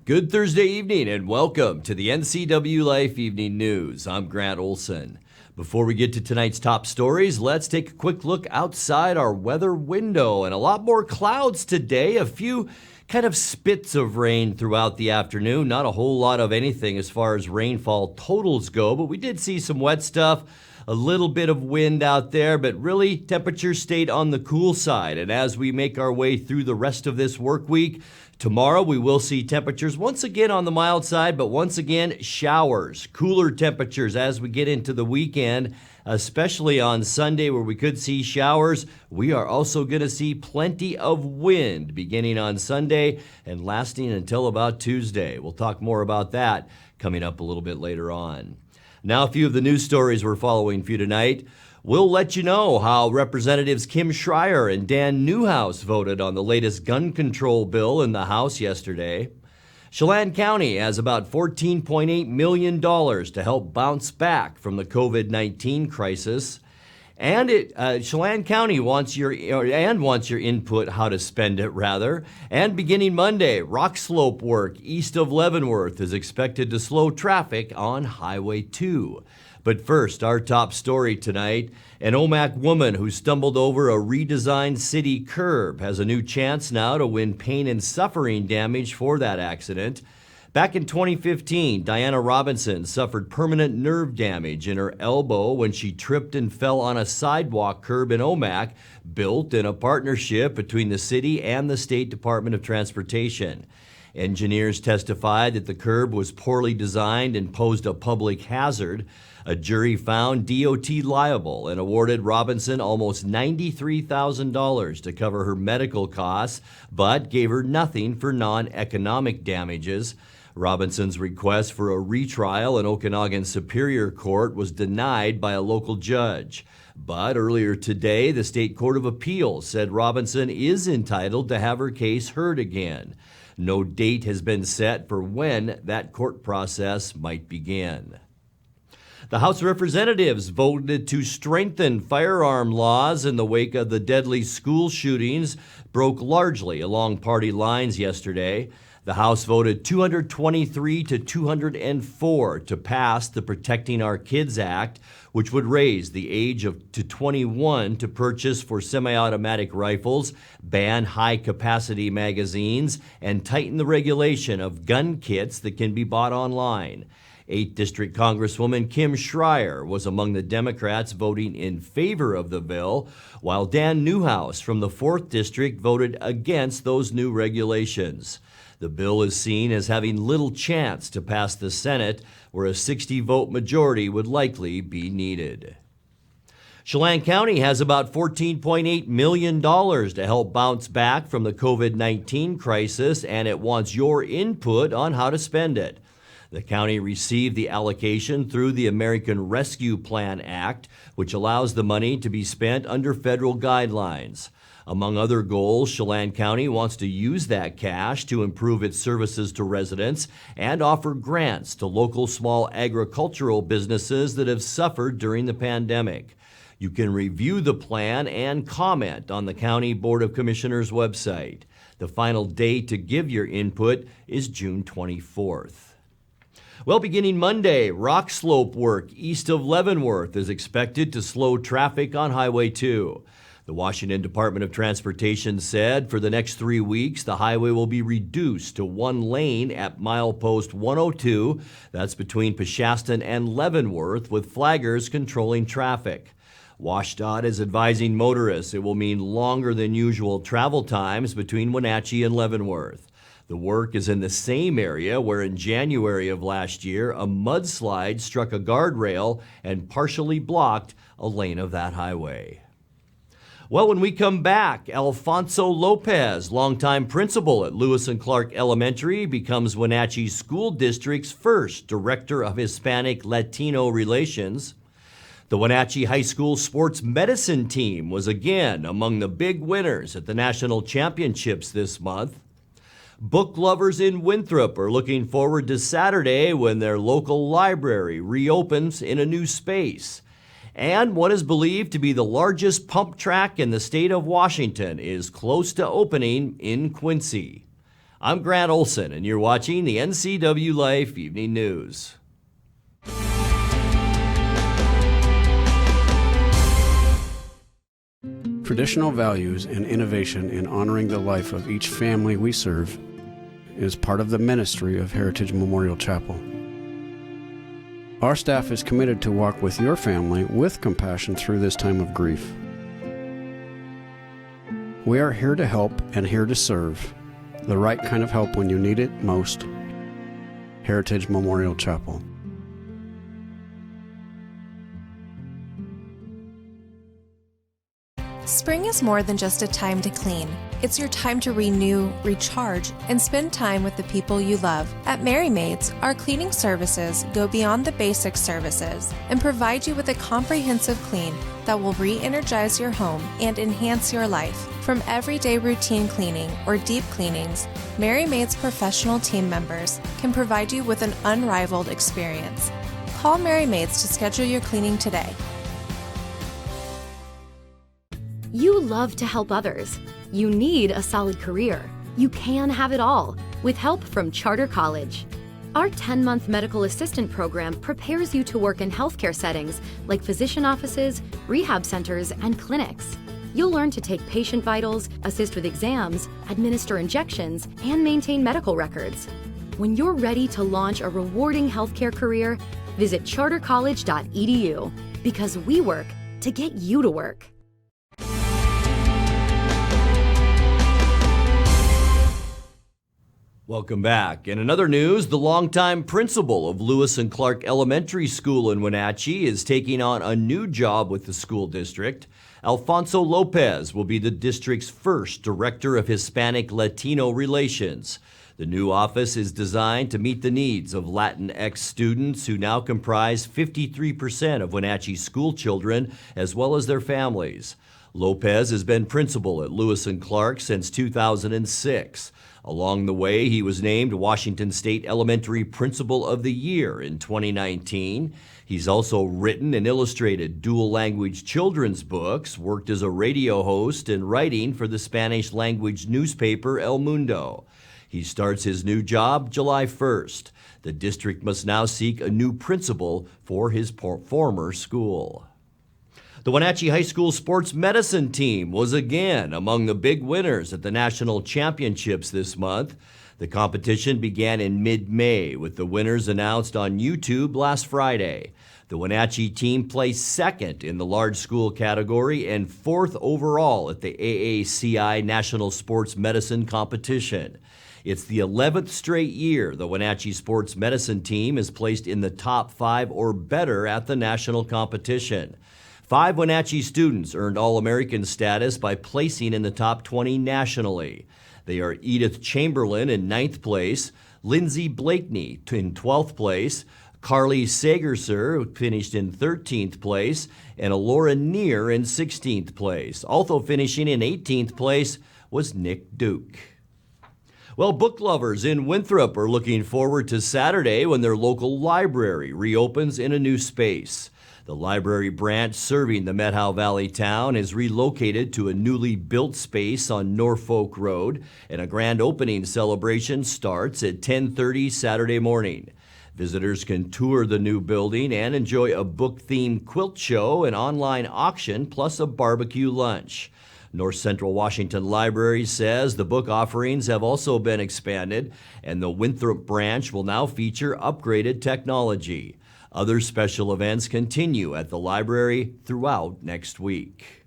Good Thursday evening and welcome to the NCWLIFE Evening News. I'm Grant Olson. Before we get to tonight's top stories, let's take a quick look outside our weather window. And a lot more clouds today, a few kind of spits of rain throughout the afternoon. Not a whole lot of anything as far as rainfall totals go, but we did see some wet stuff. A little bit of wind out there, but really temperatures stayed on the cool side. And as we make our way through the rest of this work week, tomorrow we will see temperatures once again on the mild side, but once again showers, cooler temperatures as we get into the weekend, especially on Sunday where we could see showers. We are also going to see plenty of wind beginning on Sunday and lasting until about Tuesday. We'll talk more about that coming up a little bit later on. Now, a few of the news stories we're following for you tonight. We'll let you know how Representatives Schrier and Newhouse voted on the latest gun control bill in the House yesterday. Chelan County has about $14.8 million to help bounce back from the COVID-19 crisis. And Chelan County wants your input how to spend it, rather. And beginning Monday, rock slope work east of Leavenworth is expected to slow traffic on Highway 2. But first, our top story tonight. An Omak woman who stumbled over a redesigned city curb has a new chance now to win pain and suffering damage for that accident. Back in 2015, Diana Robinson suffered permanent nerve damage in her elbow when she tripped and fell on a sidewalk curb in Omak, built in a partnership between the city and the State Department of Transportation. Engineers testified that the curb was poorly designed and posed a public hazard. A jury found DOT liable and awarded Robinson almost $93,000 to cover her medical costs, but gave her nothing for non-economic damages. Robinson's request for a retrial in Okanagan Superior Court was denied by a local judge. But earlier today, the State Court of Appeals said Robinson is entitled to have her case heard again. No date has been set for when that court process might begin. The House of Representatives voted to strengthen firearm laws in the wake of the deadly school shootings broke largely along party lines yesterday. The House voted 223 to 204 to pass the Protecting Our Kids Act, which would raise the age to 21 to purchase for semi-automatic rifles, ban high-capacity magazines, and tighten the regulation of gun kits that can be bought online. 8th District Congresswoman Kim Schrier was among the Democrats voting in favor of the bill, while Dan Newhouse from the 4th District voted against those new regulations. The bill is seen as having little chance to pass the Senate, where a 60-vote majority would likely be needed. Chelan County has about $14.8 million to help bounce back from the COVID-19 crisis, and it wants your input on how to spend it. The county received the allocation through the American Rescue Plan Act, which allows the money to be spent under federal guidelines. Among other goals, Chelan County wants to use that cash to improve its services to residents and offer grants to local small agricultural businesses that have suffered during the pandemic. You can review the plan and comment on the County Board of Commissioners website. The final day to give your input is June 24th. Well, beginning Monday, rock slope work east of Leavenworth is expected to slow traffic on Highway 2. The Washington Department of Transportation said for the next 3 weeks, the highway will be reduced to one lane at milepost 102. That's between Peshaston and Leavenworth, with flaggers controlling traffic. WashDOT is advising motorists it will mean longer than usual travel times between Wenatchee and Leavenworth. The work is in the same area where in January of last year, a mudslide struck a guardrail and partially blocked a lane of that highway. Well, when we come back, Alfonso Lopez, longtime principal at Lewis and Clark Elementary, becomes Wenatchee School District's first Director of Hispanic-Latino Relations. The Wenatchee High School sports medicine team was again among the big winners at the national championships this month. Book lovers in Winthrop are looking forward to Saturday when their local library reopens in a new space. And what is believed to be the largest pump track in the state of Washington is close to opening in Quincy. I'm Grant Olson, and you're watching the NCWLIFE Evening News. Traditional values and innovation in honoring the life of each family we serve is part of the ministry of Heritage Memorial Chapel. Our staff is committed to walk with your family with compassion through this time of grief. We are here to help and here to serve, the right kind of help when you need it most. Heritage Memorial Chapel. Spring is more than just a time to clean. It's your time to renew, recharge, and spend time with the people you love. At Merry Maids, our cleaning services go beyond the basic services and provide you with a comprehensive clean that will re-energize your home and enhance your life. From everyday routine cleaning or deep cleanings, Merry Maids professional team members can provide you with an unrivaled experience. Call Merry Maids to schedule your cleaning today. You love to help others. You need a solid career. You can have it all with help from Charter College. Our 10-month medical assistant program prepares you to work in healthcare settings like physician offices, rehab centers, and clinics. You'll learn to take patient vitals, assist with exams, administer injections, and maintain medical records. When you're ready to launch a rewarding healthcare career, visit chartercollege.edu because we work to get you to work. Welcome back. In another news, the longtime principal of Lewis and Clark Elementary School in Wenatchee is taking on a new job with the school district. Alfonso Lopez will be the district's first Director of Hispanic Latino Relations. The new office is designed to meet the needs of Latinx students who now comprise 53% of Wenatchee school children as well as their families. Lopez has been principal at Lewis and Clark since 2006. Along the way, he was named Washington State Elementary Principal of the Year in 2019. He's also written and illustrated dual-language children's books, worked as a radio host, and writing for the Spanish-language newspaper El Mundo. He starts his new job July 1st. The district must now seek a new principal for his former school. The Wenatchee High School sports medicine team was again among the big winners at the national championships this month. The competition began in mid-May with the winners announced on YouTube last Friday. The Wenatchee team placed second in the large school category and fourth overall at the AACI National Sports Medicine Competition. It's the 11th straight year the Wenatchee sports medicine team is placed in the top 5 or better at the national competition. 5 Wenatchee students earned All-American status by placing in the top 20 nationally. They are Edith Chamberlain in 9th place, Lindsay Blakeney in 12th place, Carly Sagerser, who finished in 13th place, and Alora Neer in 16th place. Also finishing in 18th place was Nick Duke. Well, book lovers in Winthrop are looking forward to Saturday when their local library reopens in a new space. The library branch serving the Methow Valley town is relocated to a newly built space on Norfolk Road, and a grand opening celebration starts at 10:30 Saturday morning. Visitors can tour the new building and enjoy a book-themed quilt show, an online auction, plus a barbecue lunch. North Central Washington Library says the book offerings have also been expanded, and the Winthrop branch will now feature upgraded technology. Other special events continue at the library throughout next week.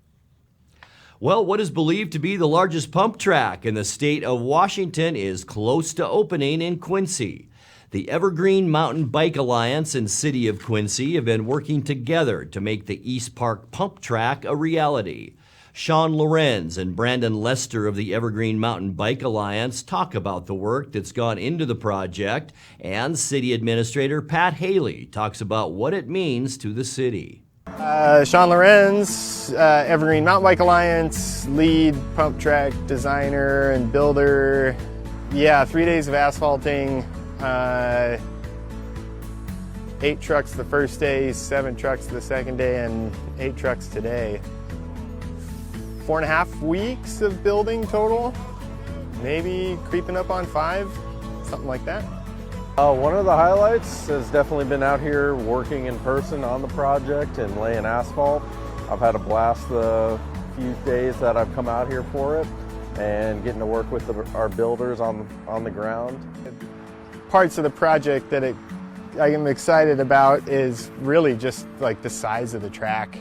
Well, what is believed to be the largest pump track in the state of Washington is close to opening in Quincy. The Evergreen Mountain Bike Alliance and City of Quincy have been working together to make the East Park Pump Track a reality. Sean Lorenz and Brandon Lester of the Evergreen Mountain Bike Alliance talk about the work that's gone into the project, and City Administrator Pat Haley talks about what it means to the city. Sean Lorenz, Evergreen Mountain Bike Alliance, lead pump track designer and builder. Yeah, 3 days of asphalting, 8 trucks the first day, 7 trucks the second day, and 8 trucks today. 4.5 weeks of building total. maybe creeping up on 5, something like that. One of the highlights has definitely been out here working in person on the project and laying asphalt. I've had a blast the few days that I've come out here for it, and getting to work with our builders on the ground. Parts of the project that I am excited about is really just like the size of the track.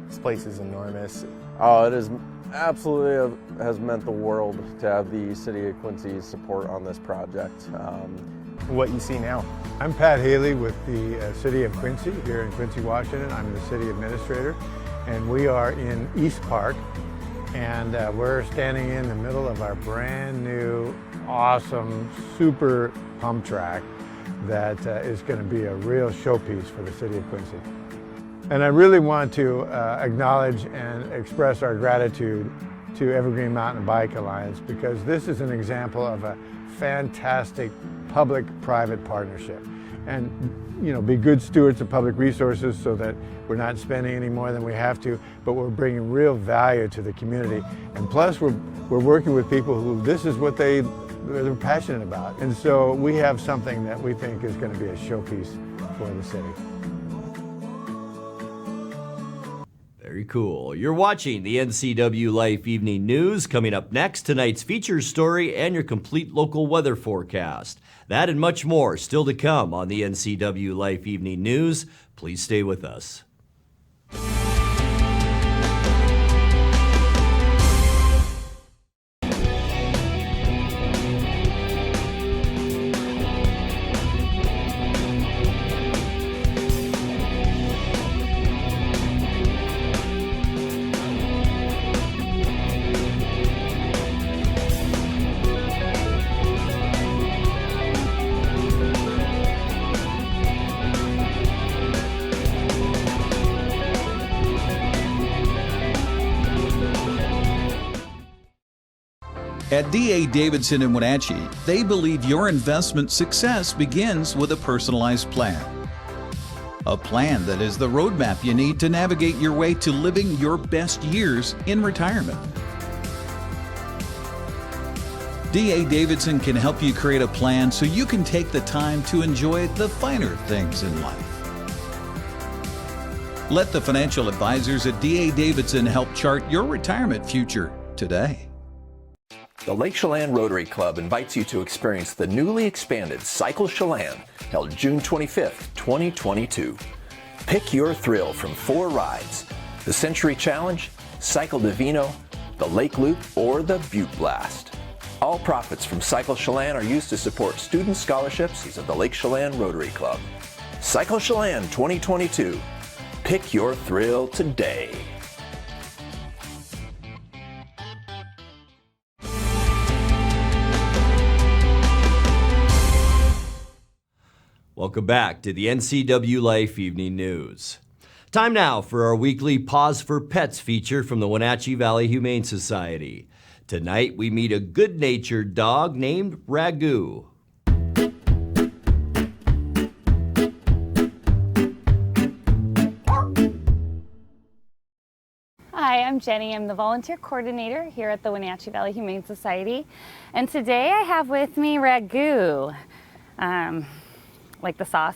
This place is enormous. Oh, it is absolutely has meant the world to have the City of Quincy's support on this project. What you see now. I'm Pat Haley with the City of Quincy here in Quincy, Washington. I'm the City Administrator, and we are in East Park, and we're standing in the middle of our brand new, awesome, super pump track that is going to be a real showpiece for the City of Quincy. And I really want to acknowledge and express our gratitude to Evergreen Mountain Bike Alliance, because this is an example of a fantastic public-private partnership. And, you know, be good stewards of public resources so that we're not spending any more than we have to, but we're bringing real value to the community. And plus, we're working with people who this is what they're passionate about. And so we have something that we think is going to be a showpiece for the city. Very cool. You're watching the NCWLIFE Evening News. Coming up next, tonight's feature story and your complete local weather forecast. That and much more still to come on the NCWLIFE Evening News. Please stay with us. At D.A. Davidson in Wenatchee, they believe your investment success begins with a personalized plan. A plan that is the roadmap you need to navigate your way to living your best years in retirement. D.A. Davidson can help you create a plan so you can take the time to enjoy the finer things in life. Let the financial advisors at D.A. Davidson help chart your retirement future today. The Lake Chelan Rotary Club invites you to experience the newly expanded Cycle Chelan, held June 25th, 2022. Pick your thrill from 4 rides: the Century Challenge, Cycle Divino, the Lake Loop, or the Butte Blast. All profits from Cycle Chelan are used to support student scholarships of the Lake Chelan Rotary Club. Cycle Chelan 2022. Pick your thrill today. Welcome back to the NCWLIFE Evening News. Time now for our weekly Pause for Pets feature from the Wenatchee Valley Humane Society. Tonight we meet a good-natured dog named Ragu. Hi, I'm Jenny. I'm the volunteer coordinator here at the Wenatchee Valley Humane Society. And today I have with me Ragu. Like the sauce.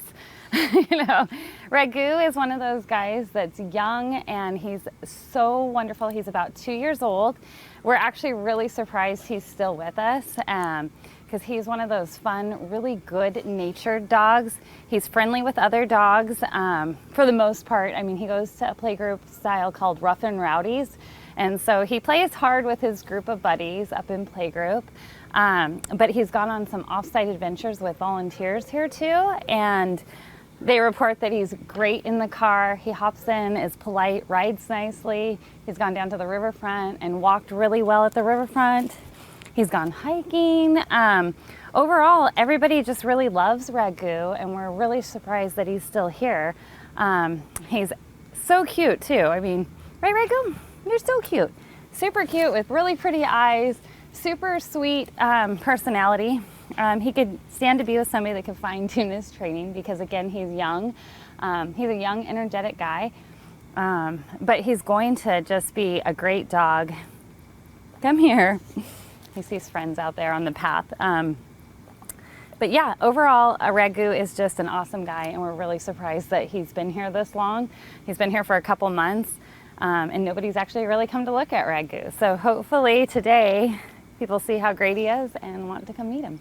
Ragu is one of those guys that's young and he's so wonderful. He's about 2 years old. We're actually really surprised he's still with us because he's one of those fun, really good-natured dogs. He's friendly with other dogs for the most part. I mean, he goes to a playgroup style called Rough and Rowdies, and so he plays hard with his group of buddies up in playgroup. But he's gone on some off-site adventures with volunteers here too, and they report that he's great in the car. He hops in, is polite, rides nicely. He's gone down to the riverfront and walked really well at the riverfront. He's gone hiking. Overall, everybody just really loves Ragu, and we're really surprised that he's still here. He's so cute too. I mean, right, Ragu? You're so cute. Super cute with really pretty eyes. Super sweet personality. He could stand to be with somebody that could fine-tune his training because, again, he's young. He's a young, energetic guy. But he's going to just be a great dog. Come here. he sees friends out there on the path. But yeah, overall, Raghu is just an awesome guy, and we're really surprised that he's been here this long. He's been here for a couple months, and nobody's actually really come to look at Raghu. So hopefully today, people see how great he is and want to come meet him.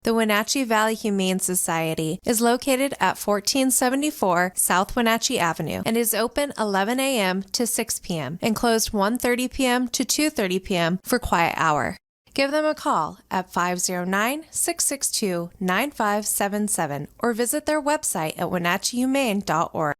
The Wenatchee Valley Humane Society is located at 1474 South Wenatchee Avenue and is open 11 a.m. to 6 p.m. and closed 1:30 p.m. to 2:30 p.m. for quiet hour. Give them a call at 509-662-9577 or visit their website at wenatcheehumane.org.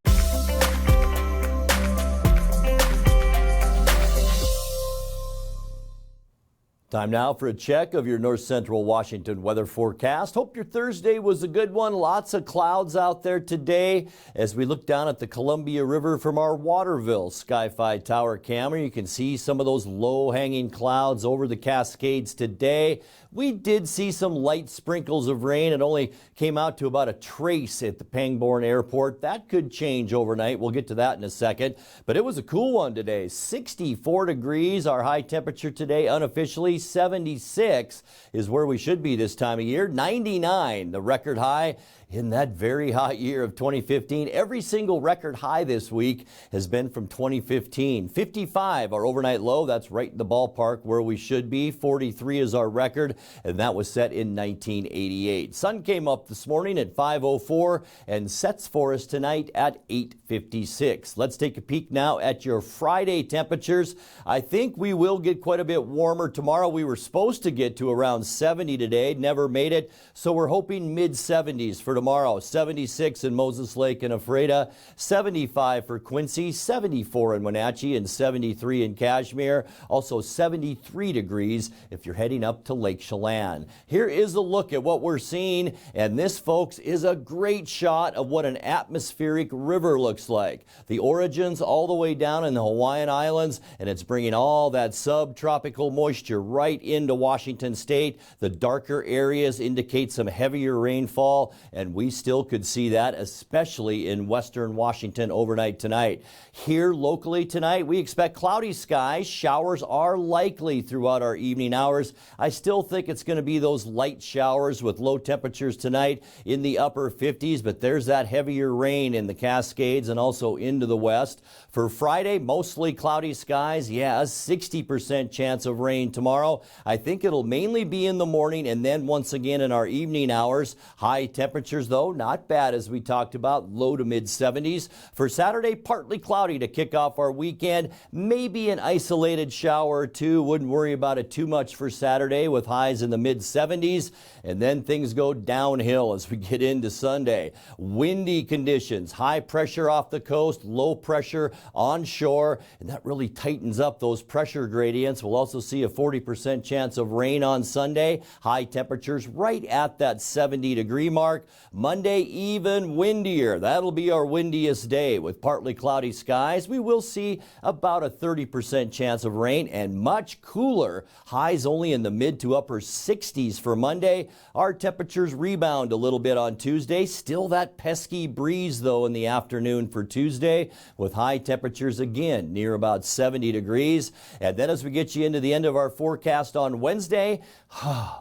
Time now for a check of your north central Washington weather forecast. Hope your Thursday was a good one. Lots of clouds out there today. As we look down at the Columbia River from our Waterville Sky-Fi Tower camera, you can see some of those low-hanging clouds over the Cascades today. We did see some light sprinkles of rain. It only came out to about a trace at the Pangbourne Airport. That could change overnight. We'll get to that in a second. But it was a cool one today. 64 degrees. Our high temperature today unofficially 76 is where we should be this time of year. 99, the record high in that very hot year of 2015. Every single record high this week has been from 2015. 55, our overnight low. That's right in the ballpark where we should be. 43 is our record, and that was set in 1988. Sun came up this morning at 5:04 and sets for us tonight at 8:56. Let's take a peek now at your Friday temperatures. I think we will get quite a bit warmer tomorrow. We were supposed to get to around 70 today, never made it, so we're hoping mid-70s for tomorrow. 76 in Moses Lake and Ephrata, 75 for Quincy, 74 in Wenatchee, and 73 in Kashmir. Also 73 degrees if you're heading up to Lake Chelan. Here is a look at what we're seeing, and this, folks, is a great shot of what an atmospheric river looks like. The origins all the way down in the Hawaiian Islands, and it's bringing all that subtropical moisture right into Washington State. The darker areas indicate some heavier rainfall, and we still could see that, especially in western Washington overnight tonight. Here locally tonight, we expect cloudy skies. Showers are likely throughout our evening hours. I still think it's going to be those light showers with low temperatures tonight in the upper 50s, but there's that heavier rain in the Cascades and also into the west. For Friday, mostly cloudy skies. Yeah, a 60% chance of rain tomorrow. I think it'll mainly be in the morning and then once again in our evening hours. High temperatures, though, not bad as we talked about, low to mid 70s. For Saturday, partly cloudy to kick off our weekend. Maybe an isolated shower or two. Wouldn't worry about it too much for Saturday with highs in the mid 70s. And then things go downhill as we get into Sunday. Windy conditions, high pressure off the coast, low pressure onshore, and that really tightens up those pressure gradients. We'll also see a 40% chance of rain on Sunday. High temperatures right at that 70-degree mark. Monday, even windier. That'll be our windiest day with partly cloudy skies. We will see about a 30% chance of rain and much cooler. Highs only in the mid to upper 60s for Monday. Our temperatures rebound a little bit on Tuesday. Still that pesky breeze, though, in the afternoon for Tuesday with high temperatures again near about 70 degrees. And then as we get you into the end of our forecast on Wednesday,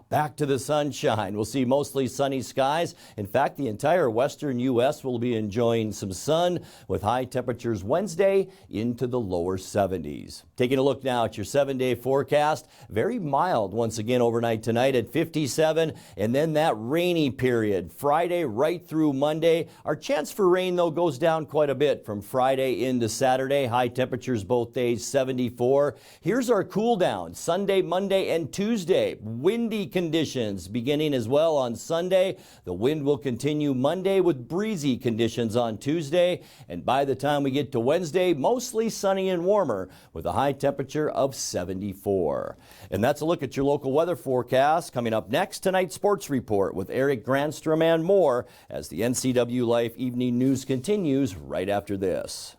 back to the sunshine. We'll see mostly sunny skies. In fact, the entire western U.S. will be enjoying some sun with high temperatures Wednesday into the lower 70s. Taking a look now at your 7-day forecast. Very mild once again overnight tonight at 57, and then that rainy period Friday right through Monday. Our chance for rain, though, goes down quite a bit from Friday into Saturday. High temperatures both days 74. Here's our cool down Sunday, Monday, and Tuesday. Windy conditions beginning as well on Sunday. The wind will continue Monday with breezy conditions on Tuesday, and by the time we get to Wednesday, mostly sunny and warmer with a high temperature of 74. And that's a look at your local weather forecast. Coming up next, tonight's sports report with Eric Granstrom and more as the NCWLIFE Evening News continues right after this.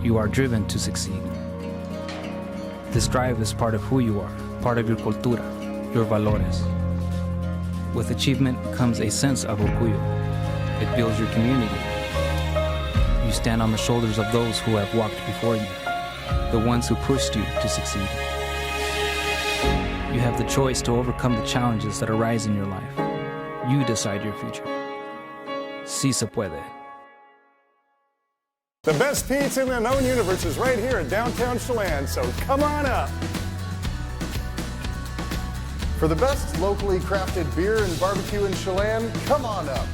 You are driven to succeed. This drive is part of who you are, part of your cultura, your valores. With achievement comes a sense of orgullo. It builds your community. You stand on the shoulders of those who have walked before you, the ones who pushed you to succeed. You have the choice to overcome the challenges that arise in your life. You decide your future. Sí se puede. The best pizza in the known universe is right here in downtown Chelan, so come on up. For the best locally crafted beer and barbecue in Chelan, come on up.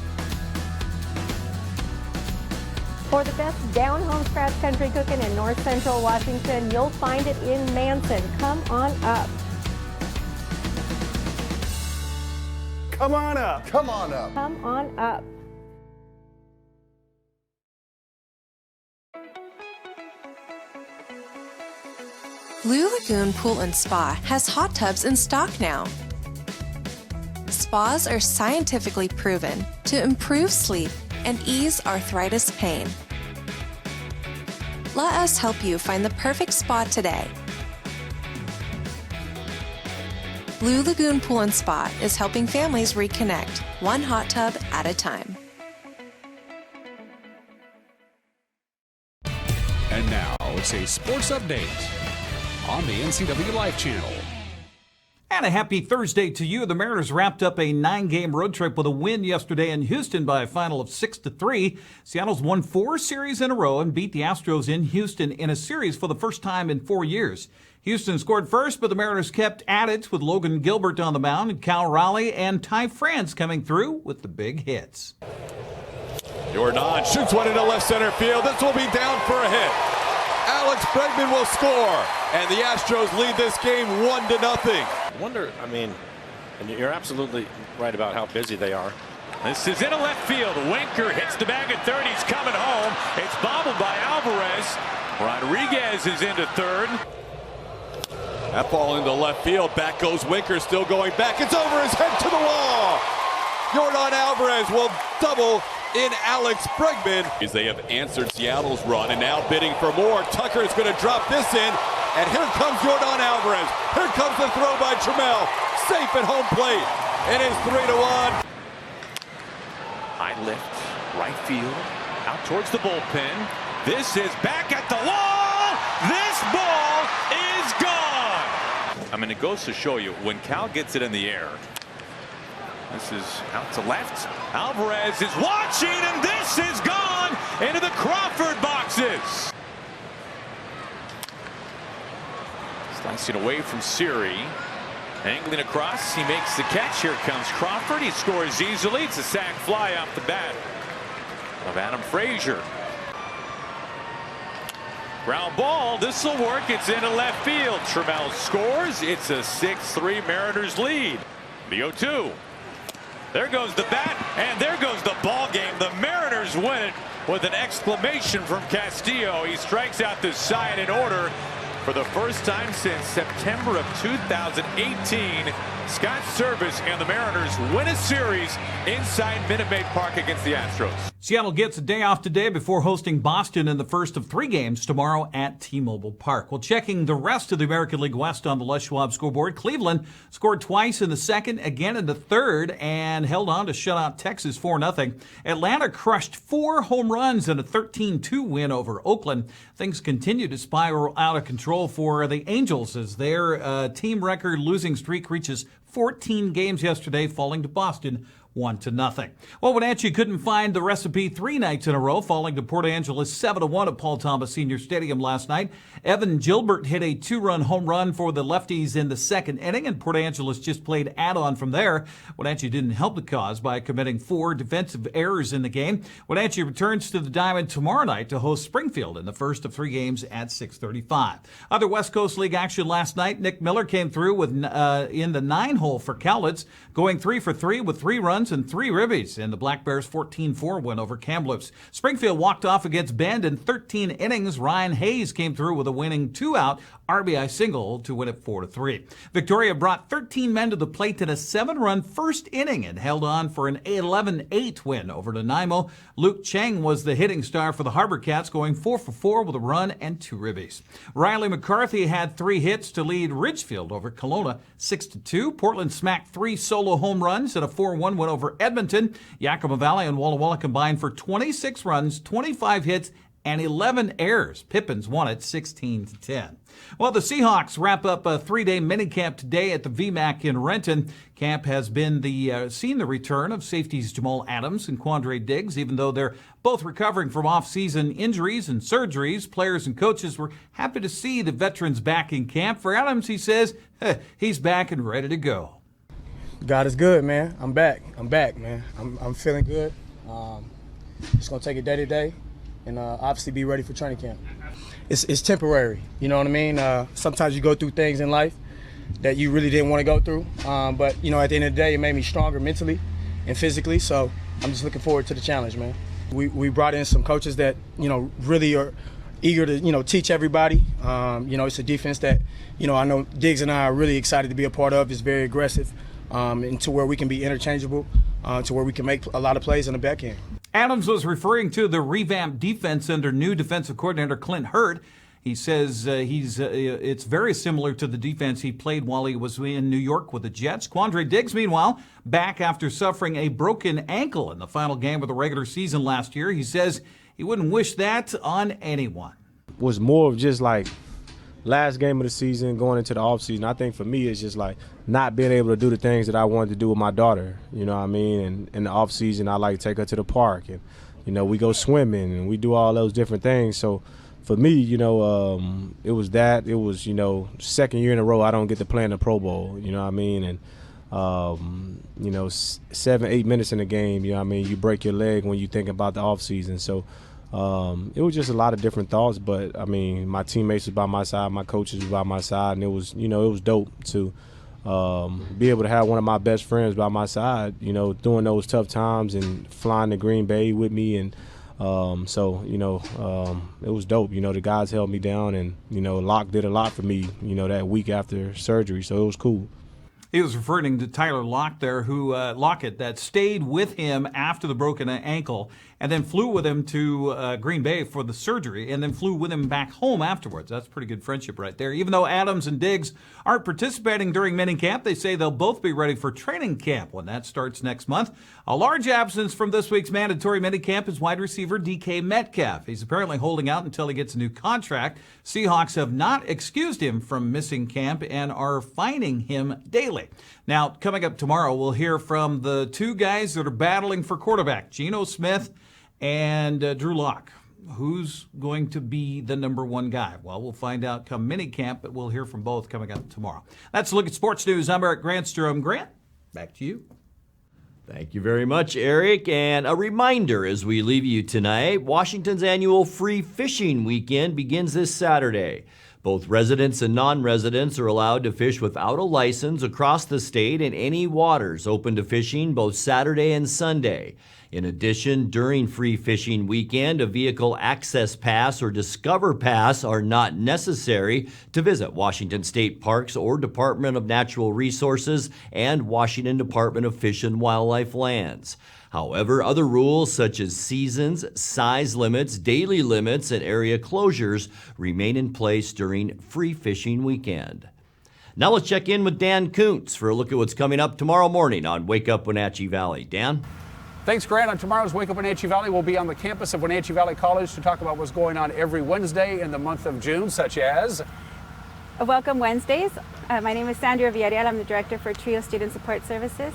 For the best down-home scratch country cooking in North Central Washington, you'll find it in Manson. Come on up. Come on up. Come on up. Come on up. Blue Lagoon Pool and Spa has hot tubs in stock now. Spas are scientifically proven to improve sleep and ease arthritis pain. Let us help you find the perfect spa today. Blue Lagoon Pool and Spa is helping families reconnect, one hot tub at a time. And now it's a sports update on the NCWLIFE channel. And a happy Thursday to you. The Mariners wrapped up a 9-game road trip with a win yesterday in Houston by a final of 6-3. Seattle's won 4 series in a row and beat the Astros in Houston in a series for the first time in 4 years. Houston scored first, but the Mariners kept at it with Logan Gilbert on the mound, and Cal Raleigh and Ty France coming through with the big hits. Jordan shoots one into left center field. This will be down for a hit. Alex Bregman will score, and the Astros lead this game 1-0. I wonder, and you're absolutely right about how busy they are. This is into left field. Winker hits the bag at third. He's coming home. It's bobbled by Alvarez. Rodriguez is into third. That ball into left field. Back goes Winker, still going back. It's over his head to the wall. Jordan Alvarez will double in Alex Bregman. As they have answered Seattle's run and now bidding for more. Tucker is going to drop this in, and here comes Jordan Alvarez. Here comes the throw by Trammell. Safe at home plate. It is 3-1. High lift, right field, out towards the bullpen. This is back at the wall. This ball is gone. It goes to show you when Cal gets it in the air. This is out to left. Alvarez is watching, and this is gone into the Crawford boxes. Slicing away from Siri. Angling across, he makes the catch. Here comes Crawford. He scores easily. It's a sac fly off the bat of Adam Frazier. Ground ball. This will work. It's into left field. Trammell scores. It's a 6-3 Mariners lead. The 0-2. There goes the bat, and there goes the ball game. The Mariners win it with an exclamation from Castillo. He strikes out the side in order for the first time since September of 2018. Scott Service and the Mariners win a series inside Minute Maid Park against the Astros. Seattle gets a day off today before hosting Boston in the first of 3 games tomorrow at T-Mobile Park. Well, checking the rest of the American League West on the Les Schwab scoreboard, Cleveland scored twice in the second, again in the third, and held on to shut out Texas 4-0. Atlanta crushed 4 home runs in a 13-2 win over Oakland. Things continue to spiral out of control for the Angels as their team record losing streak reaches 14 games yesterday, falling to Boston 1-0. Well, Wenatchee couldn't find the recipe 3 nights in a row, falling to Port Angeles 7-1 at Paul Thomas Senior Stadium last night. Evan Gilbert hit a 2-run home run for the lefties in the second inning, and Port Angeles just played add-on from there. Wenatchee didn't help the cause by committing 4 defensive errors in the game. Wenatchee returns to the Diamond tomorrow night to host Springfield in the first of 3 games at 6:35. Other West Coast League action last night. Nick Miller came through with in the 9-hole for Cowlitz, going 3 for 3 with 3 runs and 3 ribbies in the Black Bears' 14-4 win over Kamloops. Springfield walked off against Bend in 13 innings. Ryan Hayes came through with a winning 2-out RBI single to win it 4-3. Victoria brought 13 men to the plate in a 7-run first inning and held on for an 11-8 win over Nanaimo. Luke Cheng was the hitting star for the Harbor Cats, going 4 for 4 with a run and 2 ribbies. Riley McCarthy had 3 hits to lead Ridgefield over Kelowna 6-2. Portland smacked 3 solo home runs in a 4-1 win over Edmonton. Yakima Valley and Walla Walla combined for 26 runs, 25 hits, and 11 errors. Pippins won it 16-10. Well, the Seahawks wrap up a 3-day minicamp today at the VMAC in Renton. Camp has been seen the return of safeties Jamal Adams and Quandre Diggs. Even though they're both recovering from off-season injuries and surgeries, players and coaches were happy to see the veterans back in camp. For Adams, he says he's back and ready to go. God is good, man. I'm back, man. I'm feeling good. Just going to take it day to day and obviously be ready for training camp. It's temporary, you know what I mean? Sometimes you go through things in life that you really didn't want to go through. But, you know, at the end of the day, it made me stronger mentally and physically. So I'm just looking forward to the challenge, man. We brought in some coaches that, you know, really are eager to, you know, teach everybody. You know, it's a defense that, you know, I know Diggs and I are really excited to be a part of. It's very aggressive and to where we can be interchangeable, to where we can make a lot of plays on the back end. Adams was referring to the revamped defense under new defensive coordinator Clint Hurt. He says it's very similar to the defense he played while he was in New York with the Jets. Quandre Diggs, meanwhile, back after suffering a broken ankle in the final game of the regular season last year. He says he wouldn't wish that on anyone. Was more of just like last game of the season going into the offseason. I think for me it's just like not being able to do the things that I wanted to do with my daughter, you know what I mean? And in the offseason I like to take her to the park and, you know, we go swimming and we do all those different things. So for me, you know, it was that. It was, you know, second year in a row I don't get to play in the Pro Bowl, you know what I mean? And, you know, 7-8 minutes in the game, you know what I mean? You break your leg when you think about the offseason. So it was just a lot of different thoughts, but I mean, my teammates was by my side, my coaches was by my side, and it was, you know, it was dope to be able to have one of my best friends by my side, you know, during those tough times and flying to Green Bay with me. And so, you know, it was dope. You know, the guys held me down, and, you know, Locke did a lot for me, you know, that week after surgery, so it was cool. He was referring to Tyler Lockett, that stayed with him after the broken ankle and then flew with him to Green Bay for the surgery and then flew with him back home afterwards. That's pretty good friendship right there. Even though Adams and Diggs aren't participating during minicamp, they say they'll both be ready for training camp when that starts next month. A large absence from this week's mandatory minicamp is wide receiver DK Metcalf. He's apparently holding out until he gets a new contract. Seahawks have not excused him from missing camp and are fining him daily. Now, coming up tomorrow, we'll hear from the two guys that are battling for quarterback, Geno Smith and Drew Lock. Who's going to be the number one guy? Well, we'll find out come minicamp, but we'll hear from both coming up tomorrow. That's a look at sports news. I'm Eric Grandstrom. Grant, back to you. Thank you very much, Eric. And a reminder as we leave you tonight, Washington's annual free fishing weekend begins this Saturday. Both residents and non-residents are allowed to fish without a license across the state in any waters open to fishing both Saturday and Sunday. In addition, during free fishing weekend, a vehicle access pass or Discover Pass are not necessary to visit Washington State Parks or Department of Natural Resources and Washington Department of Fish and Wildlife lands. However, other rules such as seasons, size limits, daily limits, and area closures remain in place during free fishing weekend. Now let's check in with Dan Kuntz for a look at what's coming up tomorrow morning on Wake Up Wenatchee Valley. Dan? Thanks, Grant. On tomorrow's Wake Up Wenatchee Valley, we'll be on the campus of Wenatchee Valley College to talk about what's going on every Wednesday in the month of June, such as Welcome Wednesdays. My name is Sandra Villarreal. I'm the Director for TRIO Student Support Services.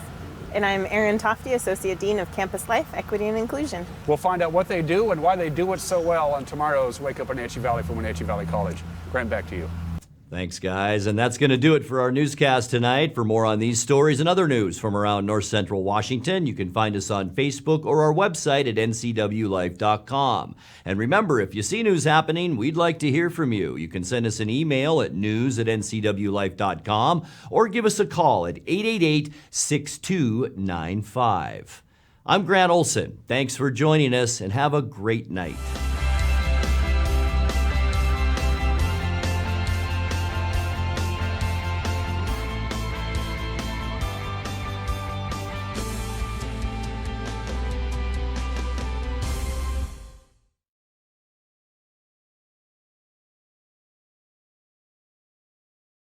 And I'm Erin Tofty, Associate Dean of Campus Life, Equity and Inclusion. We'll find out what they do and why they do it so well on tomorrow's Wake Up Wenatchee Valley from Wenatchee Valley College. Grant, back to you. Thanks, guys. And that's going to do it for our newscast tonight. For more on these stories and other news from around North Central Washington, you can find us on Facebook or our website at ncwlife.com. And remember, if you see news happening, we'd like to hear from you. You can send us an email at news@ncwlife.com or give us a call at 888-6295. I'm Grant Olson. Thanks for joining us and have a great night.